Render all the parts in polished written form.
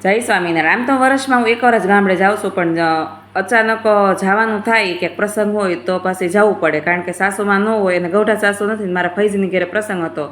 જય સ્વામિનારાયણ. આમ તો વર્ષમાં હું એકવાર જ ગામડે જાઉં છું, પણ અચાનક જવાનું થાય કે પ્રસંગ હોય તો પછી જવું પડે, કારણ કે સાસુમાં ન હોય અને ગૌઢા સાસુ નથી. મારા ફૈજીની ઘરે પ્રસંગ હતો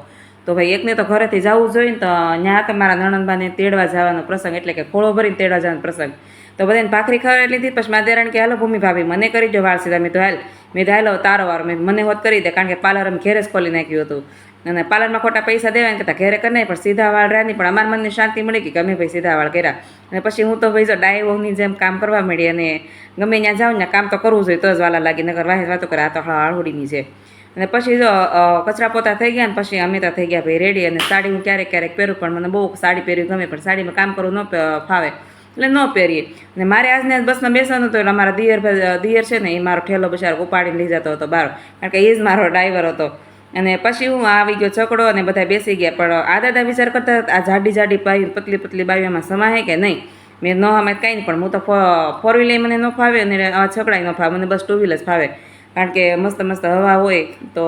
તો ભાઈ એકને તો ઘરેથી જવું જોઈએ ને, તો ત્યાં તો મારા નણંદબાને તેડવા જવાનો પ્રસંગ, એટલે કે ખોળો ભરીને તેડવા જવાનો પ્રસંગ. તો બધાને ભાખરી ખવડાવી લીધી. પછી મારા દેરાણી કે હાલો ભૂમિ ભાભી મને કરી દો વાળ સીધા. મેં તો હાલો તારો વાર, મને હોત કરી દે, કારણ કે પાર્લર અમે ઘેરે જ ખોલી નાખ્યું હતું અને પાર્લરમાં ખોટા પૈસા દેવાય કરતા ઘેરે કરી નહીં, પણ સીધા વાળ રહ્યા નહીં. પણ અમારા મનને શાંતિ મળી ગઈ કે અમે ભાઈ સીધા વાળ કર્યા. અને પછી હું તો ભાઈ જો ડાયવોની જેમ કામ કરવા માંડી, અને ગમે ત્યાં જાઉં ને કામ તો કરવું જોઈએ તો જ વાલા લાગી, નકર વાહે વાતો કરે આ તો આળહોડીની છે. અને પછી જો કચરા પોતા થઈ ગયા ને પછી અમે તો થઈ ગયા ભાઈ રેડી. અને સાડી હું ક્યારેક ક્યારેક પહેરું, પણ મને બહુ સાડી પહેરવી ગમે, પણ સાડીમાં કામ કરવું ન ફાવે એટલે ન પહેરીએ. અને મારે આજને બસમાં બેસવાનું હતું, એટલે અમારા દિયર છે ને એ મારો ઠેલો બચારો ઉપાડીને લઈ જતો હતો બહાર, કારણ કે એ જ મારો ડ્રાઈવર હતો. અને પછી હું આવી ગયો છકડો અને બધા બેસી ગયા. પણ આ દાદા વિચાર કરતા આ જાડી બાવી પતલી પતલી બાવીમાં સમાય કે નહીં. મેં ન અમે કાંઈ નહીં, પણ હું તો ફોર વ્હીલર મને ન ફાવે અને છકડાય ન ફાવે, મને બસ ટુ વ્હીલર જ ફાવે, કારણ કે મસ્ત મસ્ત હવા હોય તો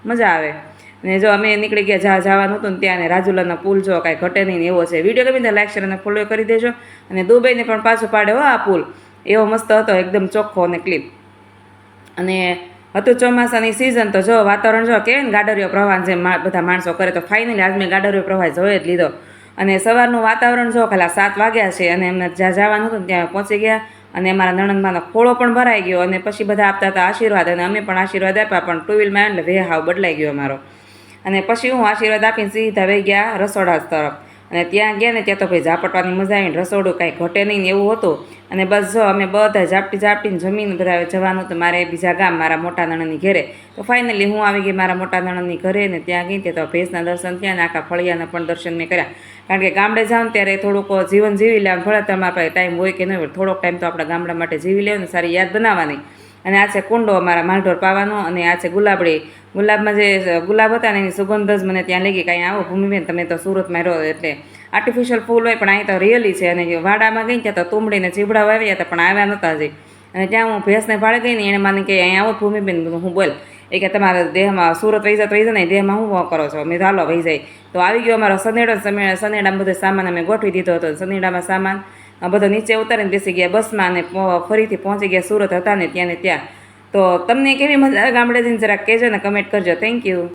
મજા આવે. અને જો અમે નીકળી ગયા જ્યાં જવાનું હતું ને ત્યાં, રાજુલાનો પુલ જો કાંઈ ઘટે નહીં એવો છે. વિડીયો ગમી તો લાઈક શેર અને ફોલો કરી દેજો. અને દુબઈને પણ પાછું પાડે હો આ પુલ, એવો મસ્ત હતો, એકદમ ચોખ્ખો અને ક્લીન. અને હતું ચોમાસાની સિઝન, તો જો વાતાવરણ જો કે ને ગાડરિયો પ્રવાહ જેમ બધા માણસો કરે, તો ફાઇનલી આજ મેં ગાડરિયો પ્રવાહ જોઈ જ લીધો. અને સવારનું વાતાવરણ જો ખાલી 7 વાગ્યા છે અને એમને જ્યાં જવાનું હતું ત્યાં પહોંચી ગયા. અને અમારા નણંદમાંનો ખોળો પણ ભરાઈ ગયો. અને પછી બધા આપતા હતા આશીર્વાદ, અને અમે પણ આશીર્વાદ આપ્યા, પણ ટુ વ્હીલમાં એટલે વેહાવ બદલાઈ ગયો અમારો. અને પછી હું આશીર્વાદ આપીને સીધા વહી ગયા રસોડા તરફ. અને ત્યાં ગયા ને ત્યાં તો ભાઈ ઝાપટવાની મજા આવીને રસોડું કાંઈ ઘટે નહીં ને એવું હતું. અને બસ જો અમે બધા ઝાપટીને જમીને બધા જવાનું હતું મારે બીજા ગામ, મારા મોટા નણંદની ઘરે. તો ફાઇનલી હું આવી ગઈ મારા મોટા નણંદની ઘરે, ને ત્યાં ગઈ તે તો ભેંસના દર્શન થયા ને આખા ફળિયાના પણ દર્શન મેં કર્યા. કારણ કે ગામડે જાઉં ને ત્યારે થોડુંક જીવન જીવી લેવાનું, ભલે તમારા પાસે ટાઈમ હોય કે ન હોય, થોડોક ટાઈમ તો આપણા ગામડા માટે જીવી લેવાનું, સારી યાદ બનાવવાની. અને આ છે કુંડો અમારા માલઢોર પાવાનો, અને આ છે ગુલાબમાં જે ગુલાબ હતા ને એની સુગંધ જ મને ત્યાં લાગી. કાંઈ આવો ભૂમિબેન, તમે તો સુરતમાં રહો એટલે આર્ટિફિશિયલ ફૂલ હોય, પણ અહીં તો રિયલી છે. અને વાડામાં ગઈ ત્યાં તો તુંબડીને ચીબડા વાવ્યા હતા, પણ આવ્યા નહોતા હજી. અને ત્યાં હું ભેંસને ભાડે ગઈ ને એને માની કે અહીંયા આવો ભૂમિબેન, હું બોલ એ કે તમારા દેહમાં સુરત વહી જાય ને દેહમાં હું કરો છો. મેં હાલો વહી જાય. તો આવી ગયો અમારો સનેડો. સનેડામાં બધો સામાન અમે ગોઠવી દીધો હતો. સનેડામાં સામાન બધો નીચે ઉતારીને બેસી ગયા બસમાં, અને ફરીથી પહોંચી ગયા સુરત હતા ને ત્યાં. તો તમને કેવી મજા ગામડે જઈને જરાક કહેજો ને, કમેન્ટ કરજો. Thank you.